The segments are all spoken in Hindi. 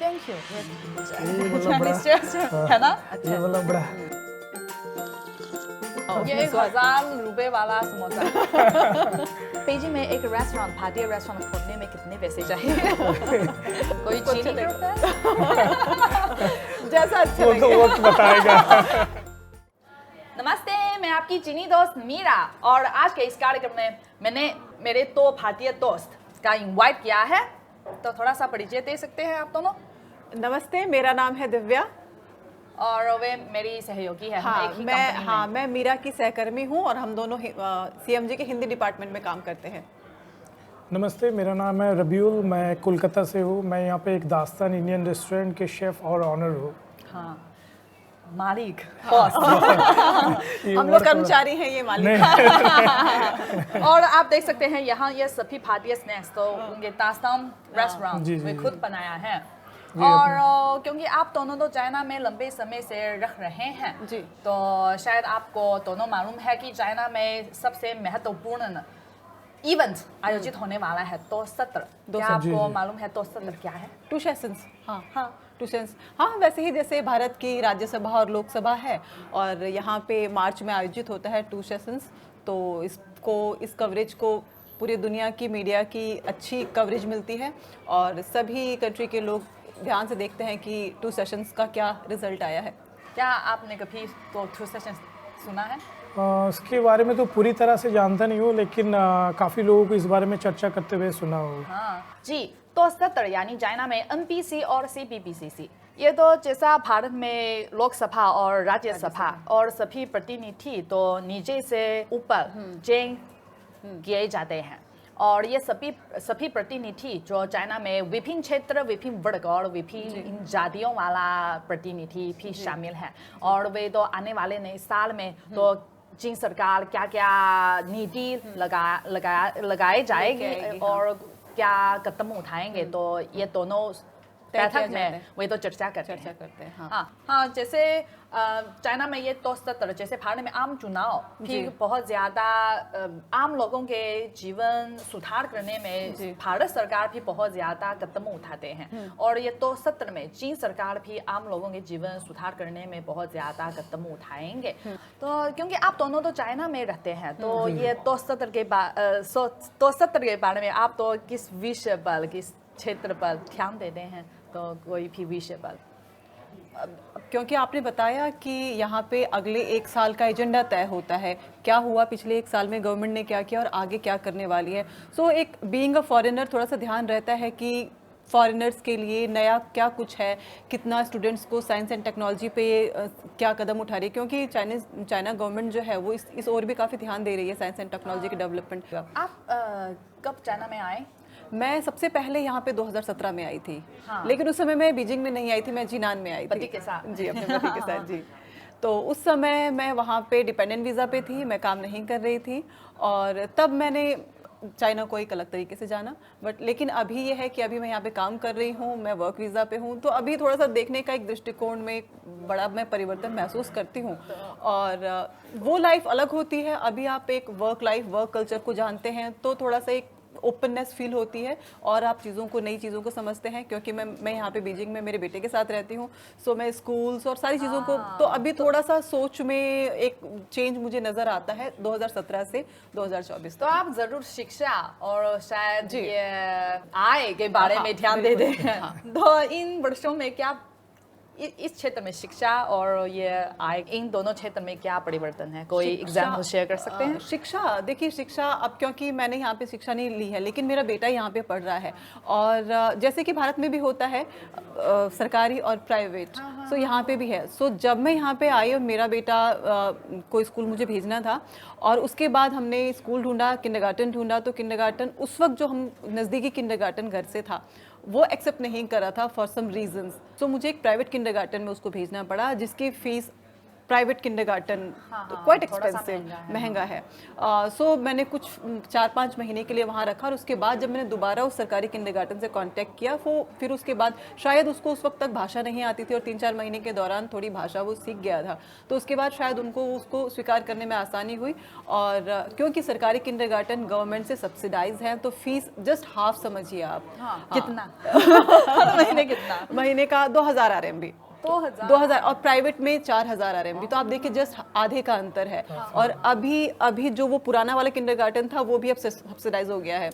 Thank you. ये मतलब बड़ा है ना? ये मतलब बड़ा ये 1000 रुपए वाला समोसा। बीजिंग में एक रेस्टोरेंट, भारतीय रेस्टोरेंट खोलने में कितने पैसे चाहिए? कोई चीनी जरूरत है? जैसा अच्छा वो तो लगे। वक्त बताएगा। नमस्ते, मैं आपकी चीनी दोस्त मीरा और आज के इस कार्यक्रम में मैंने मेरे 2 भारतीय दोस्त का इनवाइट किया है, तो थोड़ा सा परिचय दे सकते हैं आप दोनों? नमस्ते, मेरा नाम है दिव्या। और वे मेरी सहयोगी है। हम एक ही कंपनी में। मैं मीरा की सहकर्मी हूँ और हम दोनों सीएमजी के हिंदी डिपार्टमेंट में काम करते हैं। नमस्ते, मेरा नाम है रबीउल, मैं कोलकाता से हूँ। मैं यहाँ पे एक दास्तान इंडियन रेस्टोरेंट के शेफ और ऑनर हूँ। हाँ, मालिक, बॉस। हम लोग कर्मचारी हैं, ये मालिक। और आप देख सकते हैं यहाँ ये सभी भारतीय स्नैक्स तो उनके दास्तान जी, रेस्टोरेंट जी, वे जी। खुद बनाया है। जी, और क्योंकि आप दोनों तो चाइना में लंबे समय से रह रहे हैं, जी। तो शायद आपको दोनों मालूम है कि चाइना में सबसे महत्वपूर्ण इवेंट आयोजित होने वाला है तो सत्र। क्या जी, आपको जी। मालूम है तो सत्र क्या है? 2 सेशंस। हाँ 2 सेशंस। हाँ, वैसे ही जैसे भारत की राज्यसभा और लोकसभा है और यहाँ पे मार्च में आयोजित होता है 2 सेशंस। तो इस कवरेज को पूरी दुनिया की मीडिया की अच्छी कवरेज मिलती है और सभी कंट्री के लोग ध्यान से देखते हैं कि 2 सेशंस का क्या रिजल्ट आया है। क्या आपने कभी तो 2 सेशन सुना है? इसके बारे में तो पूरी तरह से जानता नहीं हूँ, लेकिन काफ़ी लोगों को इस बारे में चर्चा करते हुए सुना हो। हाँ जी, तो सत्र यानी चाइना में एनपीसी और सीपीपीसीसी, ये तो जैसा भारत में लोकसभा और राज्यसभा और सभी प्रतिनिधि तो नीचे से ऊपर चयन किए जाते हैं और ये सभी प्रतिनिधि जो चाइना में विभिन्न क्षेत्र, विभिन्न वर्ग और विभिन्न जातियों वाला प्रतिनिधि भी शामिल हैं और वे तो आने वाले नए साल में तो चीन सरकार क्या क्या नीति लगाए जाएगी और क्या कदम उठाएंगे, तो ये दोनों बैठक में वे तो चर्चा करते हैं। हाँ, जैसे चाइना में ये तो सत्र, जैसे भारत में आम चुनाव भी बहुत ज्यादा आम लोगों के जीवन सुधार करने में भारत सरकार भी बहुत ज्यादा कदम उठाते हैं और ये तो सत्र में चीन सरकार भी आम लोगों के जीवन सुधार करने में बहुत ज्यादा कदम उठाएंगे। तो क्योंकि आप दोनों तो चाइना में रहते हैं, तो ये तो सत्र के बारे में आप तो किस विषय पर, किस क्षेत्र पर ध्यान देते हैं? तो कोई भी विषय पर? क्योंकि आपने बताया कि यहाँ पे अगले 1 साल का एजेंडा तय होता है, क्या हुआ पिछले 1 साल में, गवर्नमेंट ने क्या किया और आगे क्या करने वाली है। सो एक बीइंग अ फॉरेनर थोड़ा सा ध्यान रहता है कि फॉरेनर्स के लिए नया क्या कुछ है, कितना स्टूडेंट्स को साइंस एंड टेक्नोलॉजी पे क्या कदम उठा रही है, क्योंकि चाइना गवर्नमेंट जो है वो इस ओर भी काफ़ी ध्यान दे रही है, साइंस एंड टेक्नोलॉजी के डेवलपमेंट। आप कब चाइना में आए? मैं सबसे पहले यहाँ पे 2017 में आई थी। लेकिन उस समय मैं बीजिंग में नहीं आई थी, मैं जिनान में आई थी पति के साथ। जी, अपने पति के साथ जी। तो उस समय मैं वहाँ पे डिपेंडेंट वीज़ा पे थी, मैं काम नहीं कर रही थी और तब मैंने चाइना को एक अलग तरीके से जाना। बट लेकिन अभी ये है कि अभी मैं यहाँ पे काम कर रही हूँ, मैं वर्क वीज़ा पे हूँ, तो अभी थोड़ा सा देखने का एक दृष्टिकोण में बड़ा मैं परिवर्तन महसूस करती हूँ और वो लाइफ अलग होती है। अभी आप एक वर्क कल्चर को जानते हैं तो थोड़ा सा एक ओपननेस फील होती है और आप नई चीज़ों को समझते हैं। क्योंकि मैं यहाँ पे बीजिंग में मेरे बेटे के साथ रहती हूँ, सो मैं स्कूल्स और सारी चीज़ों को तो अभी थोड़ा सा सोच में एक चेंज मुझे नज़र आता है 2017 से 2024। तो आप जरूर शिक्षा और शायद ये आय के बारे में ध्यान दे दें। तो इन वर्षों में क्या इस क्षेत्र में शिक्षा और ये आय, इन दोनों क्षेत्र में क्या परिवर्तन है? कोई एग्जाम्पल शेयर कर सकते हैं? शिक्षा, देखिए शिक्षा, अब क्योंकि मैंने यहाँ पे शिक्षा नहीं ली है लेकिन मेरा बेटा यहाँ पे पढ़ रहा है और जैसे कि भारत में भी होता है सरकारी और प्राइवेट, सो यहाँ पे भी है। सो जब मैं यहाँ पे आई और मेरा बेटा को स्कूल मुझे भेजना था और उसके बाद हमने स्कूल ढूंढा, किंडरगार्टन ढूंढा, तो किंडरगार्टन उस वक्त जो हम नज़दीकी किंडरगार्टन घर से था वो एक्सेप्ट नहीं करा था फॉर सम रीजंस। सो मुझे एक प्राइवेट किंडरगार्टन में उसको भेजना पड़ा जिसकी फीस प्राइवेट किंडरगार्टन हाँ, क्वाइट थोड़ा सा एक्सपेंसिव, महंगा है। सो मैंने कुछ 4-5 महीने के लिए वहाँ रखा और उसके बाद जब मैंने दोबारा उस सरकारी किंडरगार्टन से कांटेक्ट किया वो फिर उसके बाद शायद उसको उस वक्त तक भाषा नहीं आती थी और 3-4 महीने के दौरान थोड़ी भाषा वो सीख गया था, तो उसके बाद शायद उनको उसको स्वीकार करने में आसानी हुई। और क्योंकि सरकारी किंडरगार्टन गवर्नमेंट से सब्सिडाइज हैं तो फीस जस्ट हाफ समझिए आप। हाँ, कितना हर महीने कितना? महीने का 2000 RMB, 2000 2000 और प्राइवेट में 4000 RMB, तो आप देखिए जस्ट आधे का अंतर है। और अभी जो वो पुराना वाला किंडरगार्टन था वो भी अब सब्सिडाइज हो गया है।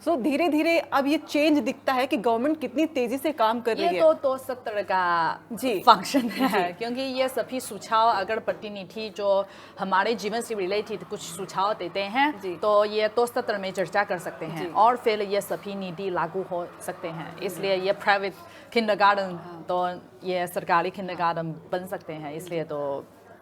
सो धीरे धीरे अब ये चेंज दिखता है कि गवर्नमेंट कितनी तेजी से काम कर रही ये है। तो सत्र का जी। फंक्शन है, क्योंकि ये सभी सुझाव अगर प्रतिनिधि जो हमारे जीवन से रिलेटेड कुछ सुझाव देते हैं जी। तो ये तो सत्र में चर्चा कर सकते हैं और फिर ये सभी नीति लागू हो सकते हैं। इसलिए ये प्राइवेट किंडरगार्टन तो ये सरकारी किंडरगार्टन बन सकते हैं, इसलिए तो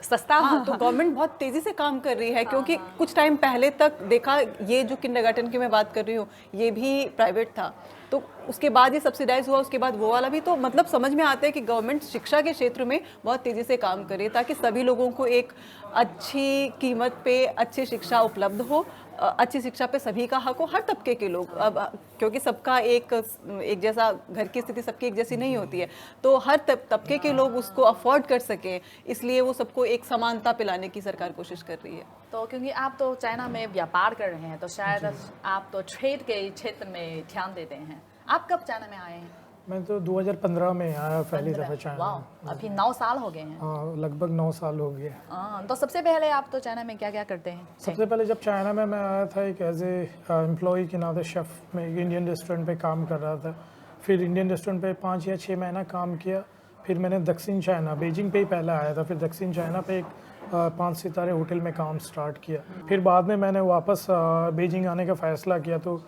सस्ता। हाँ, तो गवर्नमेंट बहुत तेजी से काम कर रही है, क्योंकि कुछ टाइम पहले तक देखा ये जो किंडरगार्टन की मैं बात कर रही हूँ ये भी प्राइवेट था, तो उसके बाद ये सब्सिडाइज हुआ, उसके बाद वो वाला भी। तो मतलब समझ में आता है कि गवर्नमेंट शिक्षा के क्षेत्र में बहुत तेजी से काम करे ताकि सभी लोगों को एक अच्छी कीमत पे अच्छी शिक्षा उपलब्ध हो, अच्छी शिक्षा पे सभी का हक हो, हर तबके के लोग। अब क्योंकि सबका एक जैसा घर की स्थिति सबकी एक जैसी नहीं होती है, तो हर तबके के लोग उसको अफोर्ड कर सकें, इसलिए वो सबको एक समानता पे लाने की सरकार कोशिश कर रही है। तो क्योंकि आप तो चाइना में व्यापार कर रहे हैं तो शायद आप तो ट्रेड के क्षेत्र में ध्यान देते हैं। आप कब चाइना में आए हैं? मैं तो 2015 में आया पहली दफ़ा चाइना। वाह, अभी 9 साल हो गए हैं। हाँ, लगभग 9 साल हो गए। तो सबसे पहले आप तो चाइना में क्या क्या करते हैं? सबसे पहले जब चाइना में मैं आया था एक एज ए एम्प्लॉई के नाते शेफ़ में एक इंडियन रेस्टोरेंट पे काम कर रहा था। फिर इंडियन रेस्टोरेंट पे 5 या 6 महीना काम किया। फिर मैंने दक्षिण चाइना, बीजिंग पे ही पहले आया था, फिर दक्षिण चाइना पे एक 5 सितारे होटल में काम स्टार्ट किया। फिर बाद में मैंने वापस बीजिंग आने का फ़ैसला किया, तो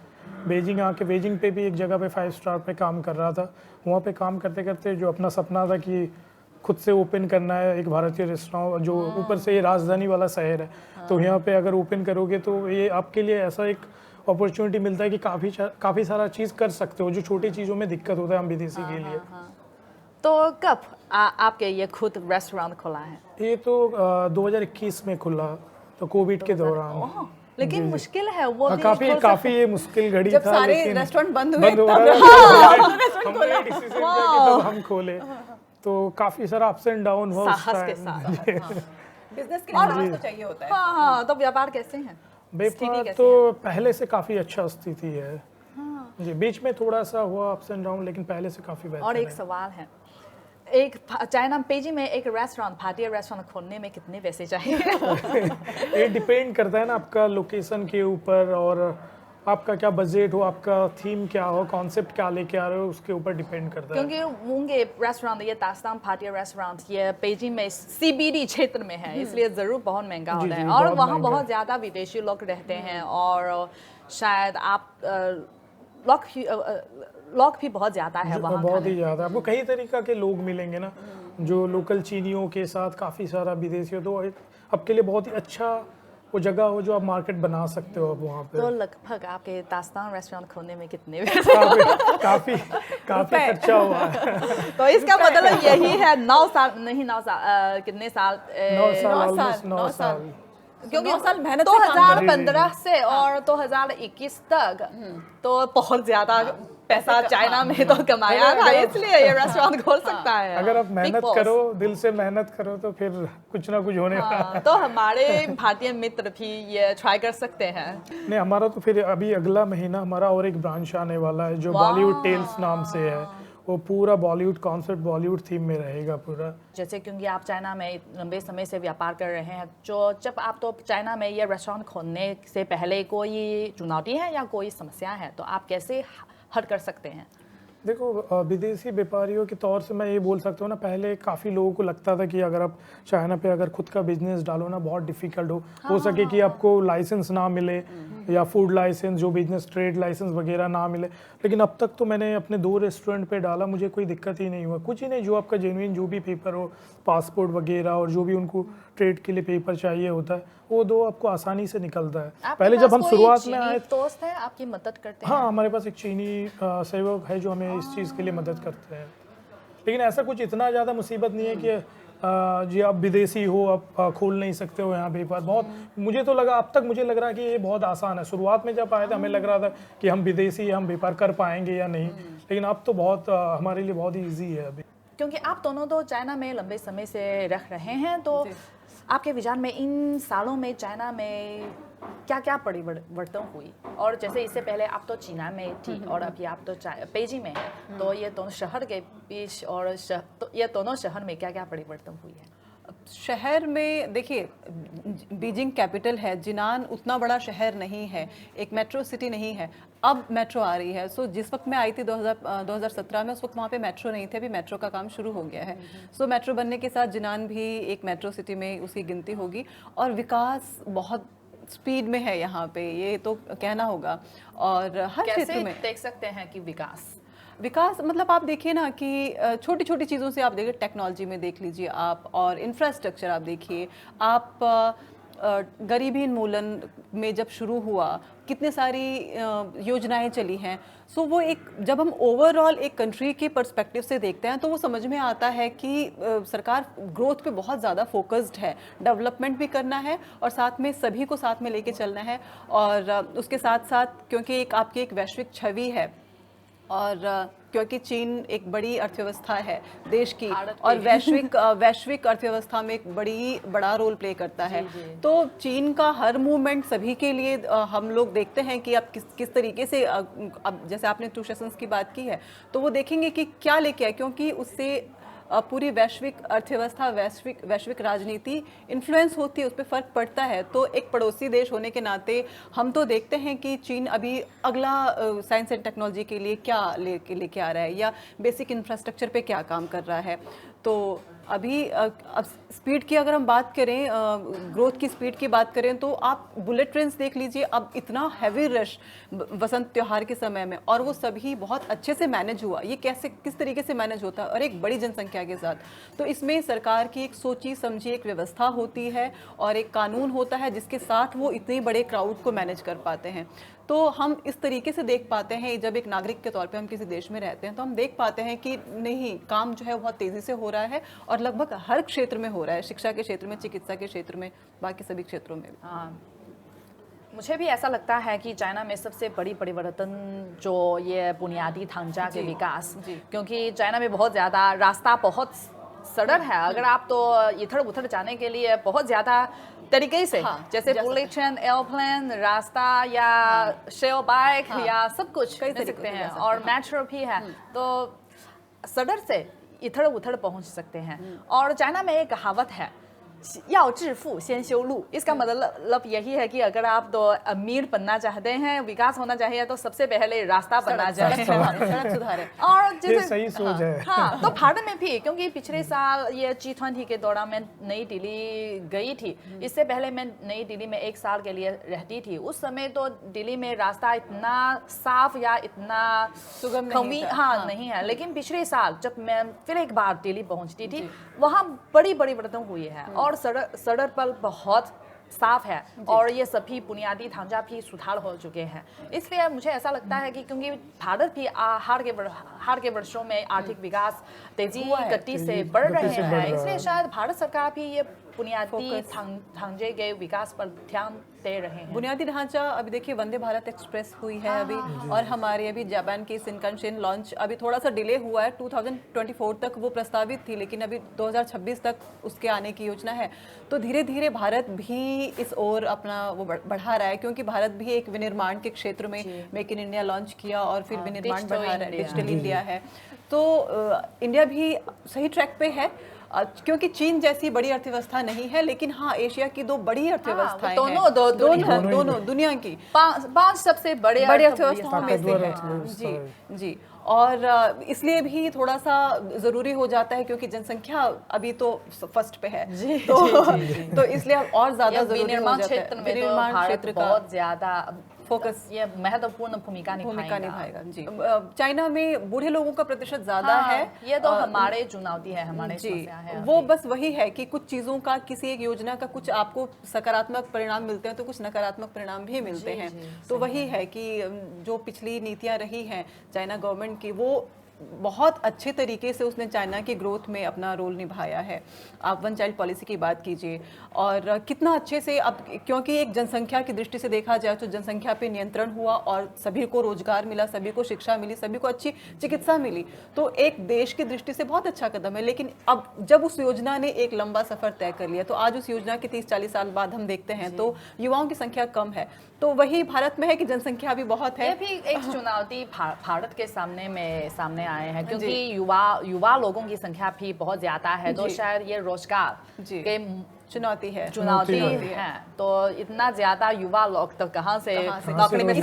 बीजिंग आके बीजिंग पे भी एक जगह पे 5 स्टार पे काम कर रहा था। वहाँ पे काम करते करते जो अपना सपना था कि खुद से ओपन करना है एक भारतीय रेस्टोरेंट, जो ऊपर से ये राजधानी वाला शहर है, तो यहाँ पे अगर ओपन करोगे तो ये आपके लिए ऐसा एक अपॉर्चुनिटी मिलता है कि काफ़ी सारा चीज़ कर सकते हो, जो छोटी चीज़ों में दिक्कत होता है हम विदेशी के लिए। तो कब आपके ये खुद रेस्टोरेंट खुला है? ये तो 2021 में खुला, तो कोविड के दौरान। लेकिन मुश्किल है वो भी काफी ये मुश्किल घड़ी था, जब सारे लेकिन रेस्टोरेंट बंद हुए हो तब रहा था। हमने डिसीजन लिया कि तब हम खोले, तो काफी सारा अप्स एंड डाउन हुआ उस साहस के टाइम। साथ। बिजनेस के लिए साहस तो चाहिए होता है। हाँ, तो व्यापार कैसे हैं? व्यापार तो पहले से काफी अच्छा स्थिति है जी, बीच में थोड़ा सा हुआ अप्स एंड डाउन, लेकिन पहले से काफी बेहतर और एक सवाल है, एक चाइना पेजिंग में एक रेस्टोरेंट, भारतीय रेस्टोरेंट खोलने में कितने पैसे चाहिए? ये डिपेंड करता है ना आपका लोकेशन के ऊपर, और आपका क्या बजट हो, आपका थीम क्या हो, कॉन्सेप्ट क्या लेके आ रहे हो, उसके ऊपर डिपेंड करता है। क्योंकि उनके रेस्टोरेंट, ये दास्तान भारतीय रेस्टोरेंट, ये बीजिंग में CBD क्षेत्र में है, इसलिए जरूर बहुत महंगा होता है, और वहाँ बहुत ज्यादा विदेशी लोग रहते हैं, और शायद आप लोग भी बहुत ज्यादा है वहाँ। बहुत ही ज्यादा, आपको कई तरीका के लोग मिलेंगे ना, जो लोकल चीनियों के साथ काफी सारा विदेशी हो, तो आपके लिए बहुत ही अच्छा वो जगह हो जो आप मार्केट बना सकते हो आप वहाँ पे। तो लगभग आपके दास्तान रेस्टोरेंट खोलने में कितने काफी खर्चा हुआ है। तो इसका मतलब यही है 9 साल नहीं, 9 साल कितने साल? 9 साल क्योंकि 9 साल मेहनत से काम 2015 से और 2021 तक तो बहुत ज्यादा पैसा चाइना में तो कमाया था, इसलिए ये रेस्टोरेंट खोल सकता है। अगर आप मेहनत करो, दिल से मेहनत करो, तो फिर कुछ ना कुछ होने वाला है। तो हमारे भारतीय मित्र भी ये ट्राई कर सकते हैं। नहीं, हमारा तो फिर अभी अगला महीना हमारा और एक ब्रांच आने वाला है जो बॉलीवुड टेल्स नाम से है। वो पूरा बॉलीवुड कॉन्सेप्ट, बॉलीवुड थीम में रहेगा पूरा। जैसे क्योंकि आप चाइना में लंबे समय से व्यापार कर रहे हैं, जो जब आप तो चाइना में ये रेस्टोरेंट खोलने से पहले कोई चुनौती है या कोई समस्या है, तो आप कैसे हल कर सकते हैं? देखो, विदेशी व्यापारियों के तौर से मैं ये बोल सकता हूँ ना, पहले काफ़ी लोगों को लगता था कि अगर आप चाइना पे अगर खुद का बिजनेस डालो ना, बहुत डिफिकल्ट हो सके कि आपको लाइसेंस ना मिले, या फूड लाइसेंस, जो बिजनेस ट्रेड लाइसेंस वगैरह ना मिले। लेकिन अब तक तो मैंने अपने 2 रेस्टोरेंट पे डाला, मुझे कोई दिक्कत ही नहीं हुआ। कुछ ही नहीं, जो आपका जेन्युइन जो भी पेपर हो, पासपोर्ट वगैरह और जो भी उनको ट्रेड के लिए पेपर चाहिए होता है, वो 2 आपको आसानी से निकलता है। पहले जब हम शुरुआत में आए, दोस्त है आपकी मदद करते हैं? हाँ, हमारे पास एक चीनी सेवक है जो हमें इस चीज़ के लिए मदद करते हैं। लेकिन ऐसा कुछ इतना ज़्यादा मुसीबत नहीं है कि जी आप विदेशी हो, आप खोल नहीं सकते हो यहाँ व्यापार। बहुत मुझे तो लगा, अब तक मुझे लग रहा है कि ये बहुत आसान है। शुरुआत में जब आए थे हमें लग रहा था कि हम विदेशी हम व्यापार कर पाएंगे या नहीं, लेकिन अब तो बहुत हमारे लिए बहुत ईजी है अभी। क्योंकि आप दोनों तो चाइना में लंबे समय से रह रहे हैं, तो आपके विचार में इन सालों में चाइना में क्या क्या परिवर्तन हुई? और जैसे इससे पहले आप तो चीना में थी और अभी आप तो पेजिंग में हैं, तो ये दोनों शहर के बीच और तो ये दोनों शहर में क्या क्या परिवर्तन हुई है? शहर में देखिए, बीजिंग कैपिटल है, जिनान उतना बड़ा शहर नहीं है, एक मेट्रो सिटी नहीं है। अब मेट्रो आ रही है। सो जिस वक्त मैं आई थी 2017 में, उस वक्त वहाँ पे मेट्रो नहीं थे, अभी मेट्रो का काम शुरू हो गया है। सो मेट्रो बनने के साथ जिनान भी एक मेट्रो सिटी में उसकी गिनती होगी, और विकास बहुत स्पीड में है यहाँ पे, ये तो कहना होगा। और हर क्षेत्र में देख सकते हैं कि विकास मतलब आप देखिए ना कि छोटी छोटी चीज़ों से आप देखिए, टेक्नोलॉजी में देख लीजिए आप, और इंफ्रास्ट्रक्चर आप देखिए आप, गरीबी उन्मूलन में जब शुरू हुआ कितने सारी योजनाएं चली हैं। सो वो एक, जब हम ओवरऑल एक कंट्री के पर्सपेक्टिव से देखते हैं तो वो समझ में आता है कि सरकार ग्रोथ पे बहुत ज़्यादा फोकस्ड है, डेवलपमेंट भी करना है और साथ में सभी को साथ में लेके चलना है। और उसके साथ साथ क्योंकि एक आपकी एक वैश्विक छवि है, और क्योंकि चीन एक बड़ी अर्थव्यवस्था है देश की, और वैश्विक अर्थव्यवस्था में एक बड़ा रोल प्ले करता है। तो चीन का हर मूवमेंट सभी के लिए, हम लोग देखते हैं कि अब किस तरीके से, अब जैसे आपने टू सेशंस की बात की है, तो वो देखेंगे कि क्या लेके आए, क्योंकि उससे पूरी वैश्विक अर्थव्यवस्था, वैश्विक राजनीति इन्फ्लुएंस होती है, उस पर फर्क पड़ता है। तो एक पड़ोसी देश होने के नाते हम तो देखते हैं कि चीन अभी अगला साइंस एंड टेक्नोलॉजी के लिए क्या लेके आ रहा है, या बेसिक इंफ्रास्ट्रक्चर पे क्या काम कर रहा है। तो अभी अब स्पीड की अगर हम बात करें, ग्रोथ की स्पीड की बात करें, तो आप बुलेट ट्रेन्स देख लीजिए, अब इतना हैवी रश वसंत त्योहार के समय में, और वो सभी बहुत अच्छे से मैनेज हुआ। ये किस तरीके से मैनेज होता है, और एक बड़ी जनसंख्या के साथ। तो इसमें सरकार की एक सोची समझी एक व्यवस्था होती है और एक कानून होता है, जिसके साथ वो इतने बड़े क्राउड को मैनेज कर पाते हैं। तो हम इस तरीके से देख पाते हैं, जब एक नागरिक के तौर पे हम किसी देश में रहते हैं, तो हम देख पाते हैं कि नहीं, काम जो है बहुत तेज़ी से हो रहा है, और लगभग हर क्षेत्र में हो रहा है, शिक्षा के क्षेत्र में, चिकित्सा के क्षेत्र में, बाकी सभी क्षेत्रों में। हाँ, मुझे भी ऐसा लगता है कि चाइना में सबसे बड़ी परिवर्तन जो ये बुनियादी ढांचा के विकास, क्योंकि चाइना में बहुत ज़्यादा रास्ता बहुत सड़क है। अगर आप तो इधर उधर जाने के लिए बहुत ज़्यादा तरीके से, जैसे बुलेट ट्रेन, एयरप्लेन, रास्ता या शेयर बाइक या सब कुछ कर सकते हैं, और मेट्रो भी है, तो सड़क से इधर उधर पहुंच सकते हैं। और चाइना में एक कहावत है, 要致富先修路। इसका मतलब यही है कि अगर आप तो अमीर बनना चाहते हैं, विकास होना चाहिए, तो सबसे पहले रास्ता बनना चाहिए, सड़क सुधारे। और ये सही सोच है। हाँ, तो भारत में भी, क्योंकि पिछले साल ये G20 के दौरान मैं नई दिल्ली गई थी। इससे पहले मैं नई दिल्ली में 1 साल के लिए रहती थी। उस समय तो दिल्ली में रास्ता इतना साफ या इतना सुगम नहीं है। लेकिन पिछले साल जब मैं फिर एक बार दिल्ली पहुंचती थी, वहाँ बड़ी परिवर्तन हुई है, और सड़क पर बहुत साफ है, और ये सभी बुनियादी ढांचा भी सुधार हो चुके हैं। इसलिए मुझे ऐसा लगता है कि क्योंकि भारत भी हाल के वर्षों में आर्थिक विकास तेजी गति से बढ़ रहे हैं, इसलिए शायद भारत सरकार भी ये बुनियादी ढांचे के विकास पर ध्यान दे रहे हैं। बुनियादी ढांचा, अभी देखिए वंदे भारत एक्सप्रेस हुई है अभी, और हमारे अभी जापान की शिनकानसेन लॉन्च अभी थोड़ा सा डिले हुआ है, 2024 तक वो प्रस्तावित थी, लेकिन अभी 2026 तक उसके आने की योजना है। तो धीरे धीरे भारत भी इस ओर अपना वो बढ़ा रहा है, क्योंकि भारत भी एक विनिर्माण के क्षेत्र में मेक इन इंडिया लॉन्च किया, और फिर विनिर्माण बढ़ा रहा है, डिजिटल इंडिया है। तो इंडिया भी सही ट्रैक पे है, क्योंकि चीन जैसी बड़ी अर्थव्यवस्था नहीं है, लेकिन हाँ, एशिया की 2 बड़ी अर्थव्यवस्थाएं दोनों दुनिया की 5 सबसे बड़े अर्थव्यवस्थाओं में से है। जी, और इसलिए भी थोड़ा सा जरूरी हो जाता है, क्योंकि जनसंख्या अभी तो फर्स्ट पे है, तो इसलिए और ज्यादा जरूरी हो जाता है। विनिर्माण क्षेत्र का बहुत ज्यादा फोकस, ये महत्वपूर्ण भूमिका निभाएगा। जी, चाइना में बूढ़े लोगों का प्रतिशत ज्यादा है, ये तो हमारे चुनौती है, हमारे समस्या है। वो बस वही है कि कुछ चीजों का, किसी एक योजना का कुछ आपको सकारात्मक परिणाम मिलते हैं, तो कुछ नकारात्मक परिणाम भी मिलते हैं। तो वही है कि जो पिछली नीतियां रही हैं चाइना गवर्नमेंट की, वो बहुत अच्छे तरीके से उसने चाइना की ग्रोथ में अपना रोल निभाया है। आप वन चाइल्ड पॉलिसी की बात कीजिए, और कितना अच्छे से अब, क्योंकि एक जनसंख्या की दृष्टि से देखा जाए तो जनसंख्या पे नियंत्रण हुआ और सभी को रोजगार मिला, सभी को शिक्षा मिली, सभी को अच्छी चिकित्सा मिली, तो एक देश की दृष्टि से बहुत अच्छा कदम है। लेकिन अब जब उस योजना ने एक लंबा सफर तय कर लिया, तो आज उस योजना के 30-40 साल बाद हम देखते हैं तो युवाओं की संख्या कम है। तो वही भारत में है कि जनसंख्या भी बहुत है। ये भी एक चुनौती भारत के सामने आए हैं, क्योंकि युवा लोगों की संख्या भी बहुत ज्यादा है, तो शायद ये रोजगार के चुनौती है है। तो इतना ज्यादा युवा लोग तो कहाँ से नौकरी मिल,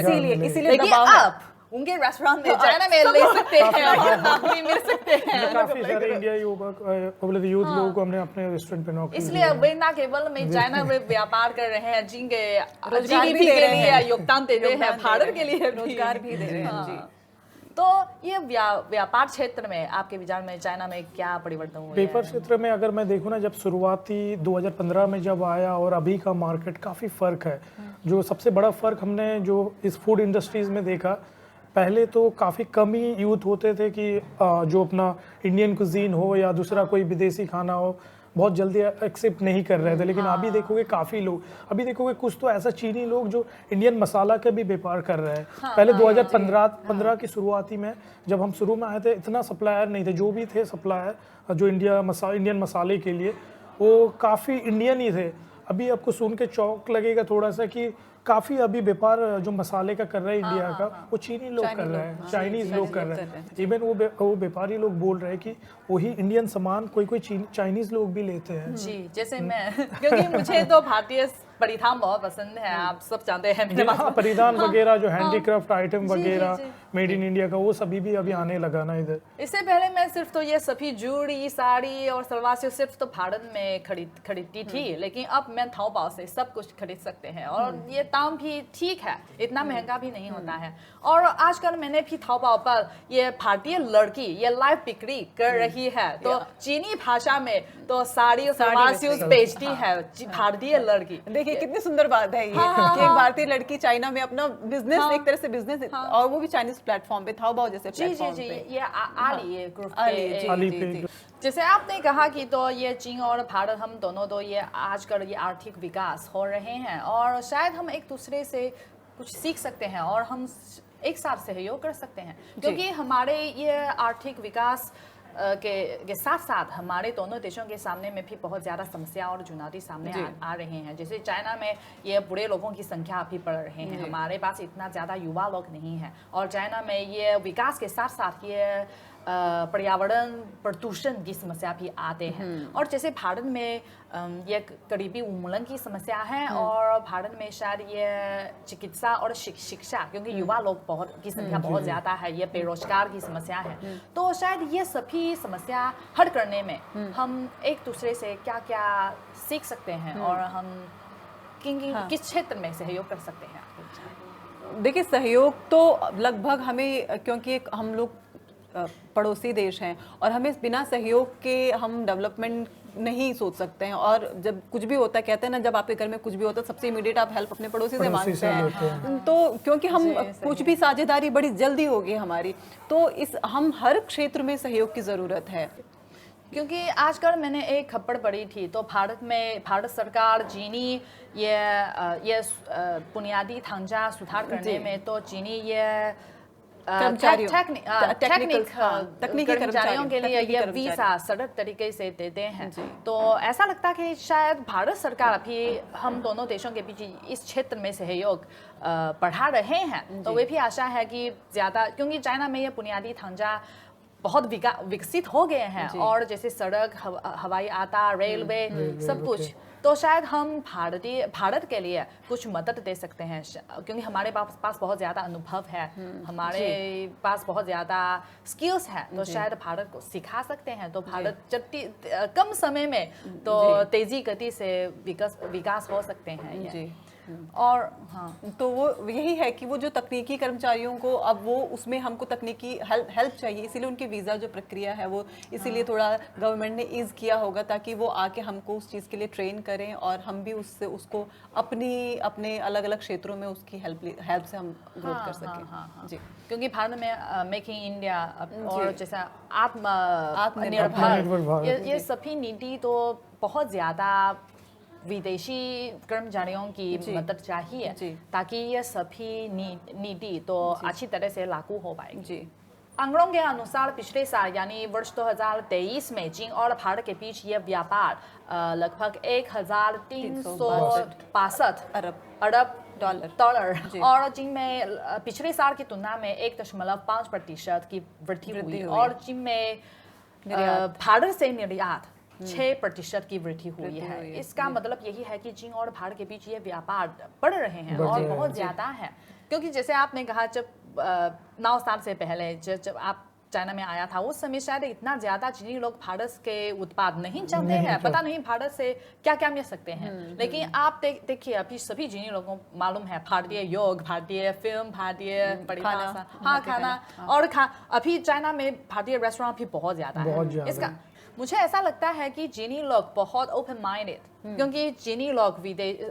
इसीलिए लेकिन अब उनके रेस्टोरेंट में चाइना में ले सकते हैं और नौकरी मिल सकते हैं। काफी सारे इंडिया यूथ लोगों को हमने अपने रेस्टोरेंट पे नौकरी इसलिए वे न केवल में चाइना में व्यापार कर रहे हैं, जिनके रोजगार भी GDP दे के रहे लिए हैं, योगदान देते हैं, भारत के लिए रोजगार भी दे रहे हैं। जी, तो ये व्यापार क्षेत्र में आपके विचार में चाइना में क्या परिवर्तन हुए? पेपर क्षेत्र में अगर मैं देखूँ ना, जब शुरुआती 2015 में जब आया और अभी का मार्केट काफ़ी फ़र्क है। जो सबसे बड़ा फ़र्क हमने जो इस फूड इंडस्ट्रीज़ में देखा, पहले तो काफ़ी कम ही यूथ होते थे कि जो अपना इंडियन कुजीन हो या दूसरा कोई विदेशी खाना हो बहुत जल्दी एक्सेप्ट नहीं कर रहे थे। लेकिन अभी देखोगे काफ़ी लोग, अभी देखोगे कुछ तो ऐसा चीनी लोग जो इंडियन मसाला का भी व्यापार कर रहे हैं। पहले 2015 की शुरुआती में जब हम शुरू में आए थे, इतना सप्लायर नहीं थे। जो भी थे सप्लायर जो इंडियन मसाले के लिए, वो काफ़ी इंडियन ही थे। अभी आपको सुन के चौंक लगेगा थोड़ा सा कि काफ़ी अभी व्यापार जो मसाले का कर रहे हैं इंडिया का, वो चीनी लोग कर रहे हैं, चाइनीज़ लोग कर रहे हैं। इवन वो व्यापारी लोग बोल रहे हैं कि वही इंडियन सामान कोई चाइनीज़ लोग भी लेते हैं। जी, जैसे मैं, क्योंकि मुझे तो भारतीय परिधान बहुत पसंद है, आप सब जानते हैं मेरे पास परिधान वगैरह जो हैंडीक्राफ्ट आइटम वगैरह मेड इन इंडिया का, वो सभी भी अभी आने लगा ना इधर। इससे पहले मैं सिर्फ तो ये सभी जूड़ी, साड़ी और सलवार सूट सिर्फ तो भारत में खरीदती थी, लेकिन अब मैं ताओबाओ से सब कुछ खरीद सकते हैं और ये दाम भी ठीक है, इतना महंगा भी नहीं होता है। और आजकल मैंने भी ताओबाओ पर ये भारतीय लड़की ये लाइव बिक्री कर रही है, तो चीनी भाषा में तो साड़ी और सलवार सूट बेचती है भारतीय लड़की। देखिए कितनी सुंदर बात है ये कि एक भारतीय लड़की चाइना में अपना बिजनेस, एक तरह से बिजनेस, और वो भी चाइनीज प्लेटफॉर्म पे, ताओबाओ जैसे प्लेटफॉर्म पे। ये आली ग्रुप पे। जैसे आपने कहा कि तो ये चीन और भारत, हम दोनों तो ये आजकल ये आर्थिक विकास हो रहे हैं और शायद हम एक दूसरे से कुछ सीख सकते हैं और हम एक साथ सहयोग कर सकते हैं, क्योंकि हमारे ये आर्थिक विकास के साथ साथ हमारे दोनों देशों के सामने में भी बहुत ज़्यादा समस्या और चुनौती सामने आ रहे हैं। जैसे चाइना में ये बूढ़े लोगों की संख्या अभी बढ़ रहे हैं, हमारे पास इतना ज़्यादा युवा लोग नहीं है, और चाइना में ये विकास के साथ साथ ये पर्यावरण प्रदूषण की समस्या भी आते हैं। और जैसे भारत में ये करीबी उन्मूलन की समस्या है, और भारत में शायद ये चिकित्सा और शिक्षा, क्योंकि युवा लोग की संख्या बहुत ज़्यादा है, ये बेरोजगार की समस्या है, तो शायद ये सभी समस्या हल करने में हम एक दूसरे से क्या क्या सीख सकते हैं और हम किस क्षेत्र में सहयोग कर सकते हैं? देखिए सहयोग तो लगभग हमें, क्योंकि हम लोग पड़ोसी देश हैं और हमें बिना सहयोग के हम डेवलपमेंट नहीं सोच सकते हैं। और जब कुछ भी होता है, कहते हैं ना, जब आपके घर में कुछ भी होता है सबसे इमीडिएट आप हेल्प अपने पड़ोसी से मांगते हैं। तो क्योंकि हम कुछ भी साझेदारी बड़ी जल्दी होगी हमारी, तो हम हर क्षेत्र में सहयोग की ज़रूरत है। क्योंकि आजकल मैंने एक खबर पढ़ी थी, तो भारत सरकार चीनी ये बुनियादी ढांचा सुधार करने में, तो चीनी ये तकनीकी कर्मचारियों के लिए ये वीजा सरल तरीके से देते हैं। तो ऐसा लगता है कि शायद भारत सरकार अभी हम दोनों देशों के बीच इस क्षेत्र में सहयोग बढ़ा रहे हैं, तो वे भी आशा है कि ज़्यादा, क्योंकि चाइना में ये बुनियादी ढांचा बहुत विकसित हो गए हैं, और जैसे सड़क, हवाई यात्रा, रेलवे, सब कुछ, तो शायद हम भारत के लिए कुछ मदद दे सकते हैं, क्योंकि हमारे पास बहुत ज़्यादा अनुभव है, हमारे पास बहुत ज़्यादा स्किल्स है, तो शायद भारत को सिखा सकते हैं। तो भारत कम समय में तो तेज़ी गति से विकास हो सकते हैं। और हाँ, तो वो यही है कि वो जो तकनीकी कर्मचारियों को अब वो उसमें हमको तकनीकी हेल्प चाहिए, इसीलिए उनकी वीज़ा जो प्रक्रिया है वो इसीलिए थोड़ा गवर्नमेंट ने ईज़ किया होगा ताकि वो आके हमको उस चीज़ के लिए ट्रेन करें और हम भी उससे उसको अपने अलग अलग क्षेत्रों में उसकी हेल्प से हम ग्रोथ कर सकें। जी, क्योंकि भारत में मेकिंग इंडिया और जैसा आत्मनिर्भर आत्मनिर्भर भारत। ये सभी नीति तो बहुत ज़्यादा विदेशी कर्मचारियों की मदद चाहिए जी। ताकि ये सभी नीति तो अच्छी तरह से लागू हो पाएगी। जी, आंकड़ों के अनुसार पिछले साल यानी वर्ष 2023 में चीन और भारत के बीच ये व्यापार लगभग 1362 अरब डॉलर और जिनमें पिछले साल की तुलना में 1.5% की वृद्धि हुई और जिनमें भारत से निर्यात 6% की वृद्धि हुई है। इसका मतलब यही है कि चीन और भारत के बीच ये व्यापार बढ़ रहे हैं और बहुत ज्यादा है, क्योंकि जैसे आपने कहा जब 9 साल से पहले जब आप चाइना में आया था उस समय शायद इतना ज्यादा चीनी लोग भारत के उत्पाद नहीं चाहते हैं, पता नहीं भारत से क्या क्या मिल सकते हैं। लेकिन आप देखिए अभी सभी चीनी लोगों को मालूम है भारतीय योग, भारतीय फिल्म, भारतीय परिभाषा, हाँ खाना और अभी चाइना में भारतीय रेस्टोरेंट भी बहुत ज्यादा है। इसका मुझे ऐसा लगता है कि चीनी लोग बहुत ओपन माइंडेड, क्योंकि चीनी लोग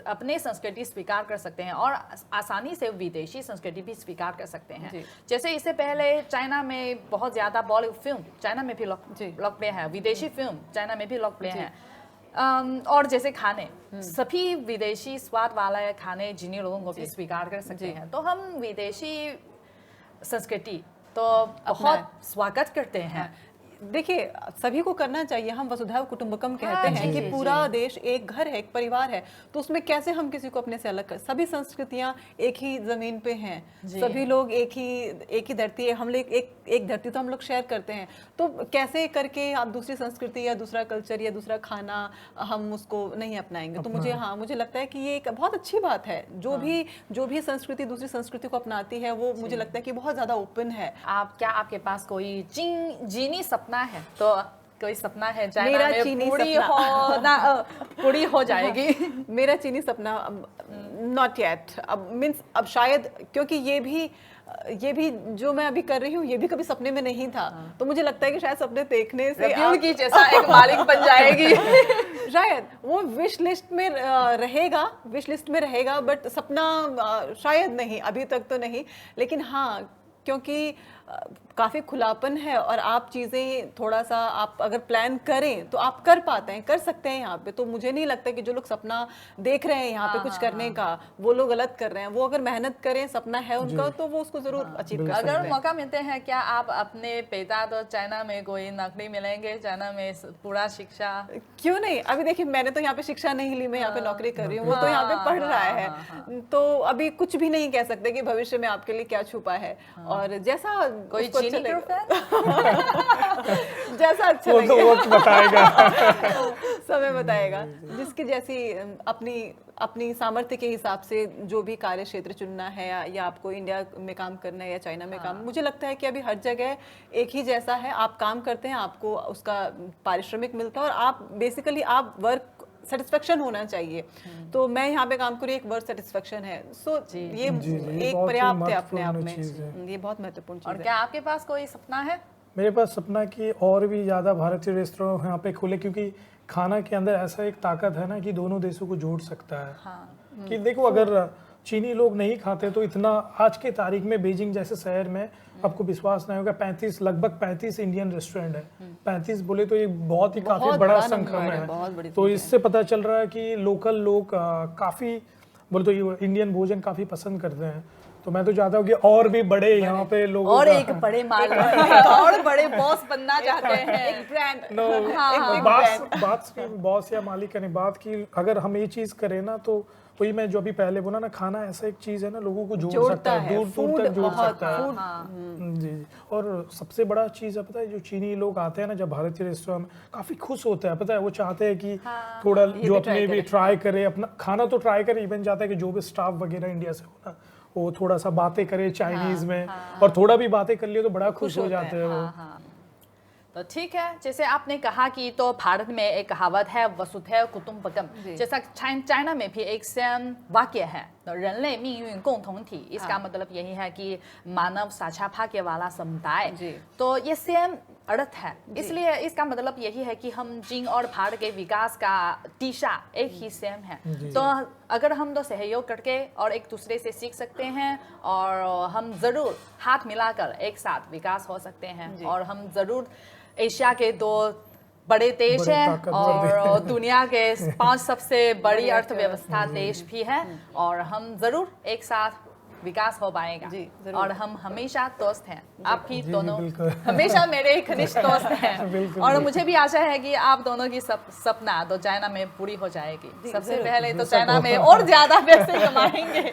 अपने संस्कृति स्वीकार कर सकते हैं और आसानी से विदेशी संस्कृति भी स्वीकार कर सकते हैं। जैसे इससे पहले चाइना में बहुत ज्यादा बॉलीवुड फिल्म चाइना में भी लोकप्रिय है, विदेशी फिल्म चाइना में भी लोकप्रिय है। और जैसे खाने सभी विदेशी स्वाद वाले खाने चीनी लोगों को भी स्वीकार कर सकते हैं। तो हम विदेशी संस्कृति तो बहुत स्वागत करते हैं। देखिए सभी को करना चाहिए, हम वसुधैव कुटुंबकम कहते हैं कि पूरा देश एक घर है, एक परिवार है, तो उसमें कैसे हम किसी को अपने से अलग कर, सभी संस्कृतियां एक ही जमीन पे हैं, सभी लोग एक ही धरती है, हम लोग एक धरती तो हम लोग शेयर करते हैं, तो कैसे करके आप दूसरी संस्कृति या दूसरा कल्चर या दूसरा खाना हम उसको नहीं अपनाएंगे। तो मुझे लगता है कि ये एक बहुत अच्छी बात है। जो भी संस्कृति दूसरी संस्कृति को अपनाती है वो मुझे लगता है कि बहुत ज्यादा ओपन है। आपके पास कोई चीनी सपना है? तो कोई सपना है चाइना मेरा में चीनी पूरी हो जाएगी? मेरा चीनी सपना नॉट येट, अब शायद, क्योंकि ये भी जो मैं अभी कर रही हूँ ये भी कभी सपने में नहीं था, तो मुझे लगता है कि शायद सपने देखने से की जैसा एक मालिक बन जाएगी। शायद वो विश लिस्ट में रहेगा बट सपना शायद नहीं, अभी तक तो नहीं। लेकिन हाँ, क्योंकि काफ़ी खुलापन है और आप चीज़ें थोड़ा सा आप अगर प्लान करें तो आप कर पाते हैं, कर सकते हैं यहाँ पे। तो मुझे नहीं लगता कि जो लोग सपना देख रहे हैं यहाँ पे कुछ करने का वो लोग गलत कर रहे हैं। वो अगर मेहनत करें, सपना है उनका, तो वो उसको जरूर अचीव कर सकते हैं। अगर मौका मिलते हैं क्या आप अपने पिता तो चाइना में कोई नौकरी मिलेंगे, चाइना में पूरा शिक्षा? क्यों नहीं, अभी देखिए मैंने तो यहाँ पे शिक्षा नहीं ली, मैं यहाँ पे नौकरी कर रही हूँ, वो तो यहाँ पे पढ़ रहा है। तो अभी कुछ भी नहीं कह सकते कि भविष्य में आपके लिए क्या छुपा है। और जैसा कोई चीनी जैसा अच्छा वो तो वक्त बताएगा, समय बताएगा। जिसकी जैसी अपनी सामर्थ्य के हिसाब से जो भी कार्य क्षेत्र चुनना है या आपको इंडिया में काम करना है या चाइना में काम, मुझे लगता है कि अभी हर जगह एक ही जैसा है। आप काम करते हैं, आपको उसका पारिश्रमिक मिलता है और आप बेसिकली आप वर्क सेटिस्फेक्शन होना चाहिए। तो मैं यहाँ पे काम करूँ, एक वर्क सेटिस्फेक्शन है। सो ये एक पर्याप्त है अपने आप में, ये बहुत महत्वपूर्ण चीज है। और क्या आपके पास कोई सपना है? मेरे पास सपना कि और भी ज़्यादा भारतीय रेस्टोरेंट यहाँ पे खुले, क्योंकि खाना के अंदर ऐसा एक ताकत है ना कि दोनों देशों को जोड़ सकता है। कि देखो अगर चीनी लोग नहीं खाते तो इतना आज के तारीख में बीजिंग जैसे शहर में आपको विश्वास नहीं होगा लगभग 35 इंडियन रेस्टोरेंट है। 35 बोले तो ये बहुत ही काफी बड़ा संक्रमण है। तो इससे पता चल रहा है कि लोकल लोग काफी बोले तो ये इंडियन भोजन काफी पसंद करते हैं। तो मैं तो चाहता हूँ कि और भी बड़े यहाँ पे लोग और एक बड़े मालिक और बड़े बॉस बनना चाहते हैं, एक ब्रांड। बात बॉस या मालिक का नहीं, बात की अगर हम ये चीज करें ना तो वही मैं जो अभी पहले बोला ना, खाना ऐसा एक चीज है ना लोगों को जोड़ सकता है, दूर दूर तक जोड़ सकता है। जी। और सबसे बड़ा चीज है पता है, जो चीनी लोग आते हैं ना जब भारतीय रेस्टोरेंट में काफी खुश होते हैं, पता है वो चाहते हैं कि थोड़ा जो अपने भी ट्राई करे, अपना खाना तो ट्राई करे, इवन चाहता है कि जो भी स्टाफ वगैरह इंडिया से हो ना वो थोड़ा सा बातें करे चाइनीज में, और थोड़ा भी बातें कर लिए तो बड़ा खुश हो जाते हैं वो। तो ठीक है, जैसे आपने कहा कि तो भारत में एक कहावत है वसुधैव कुटुंबकम, जी। जैसा चाइना में भी एक सेम वाक्य है, तो 人类命运共同体, इसका मतलब यही है कि मानव साझा भाग्य वाला समुदाय। जी। तो ये सेम अर्थ है, इसलिए इसका मतलब यही है कि हम चीन और भारत के विकास का दिशा एक ही सेम है। तो अगर हम तो सहयोग करके और एक दूसरे से सीख सकते हैं और हम जरूर हाथ मिलाकर एक साथ विकास हो सकते हैं, और हम जरूर एशिया के 2 बड़े देश बड़े हैं ताकतवर और दुनिया के 5 सबसे बड़ी अर्थव्यवस्था देश भी है, और हम जरूर एक साथ विकास हो पाएगा। जी, जरूर। और हम हमेशा दोस्त हैं, आप भी जी, दोनों बिल्कुल। हमेशा मेरे घनिष्ठ दोस्त हैं। बिल्कुल, और बिल्कुल। मुझे भी आशा है कि आप दोनों की सपना तो चाइना में पूरी हो जाएगी। सबसे जरूर। पहले तो चाइना में और ज्यादा पैसे कमाएंगे।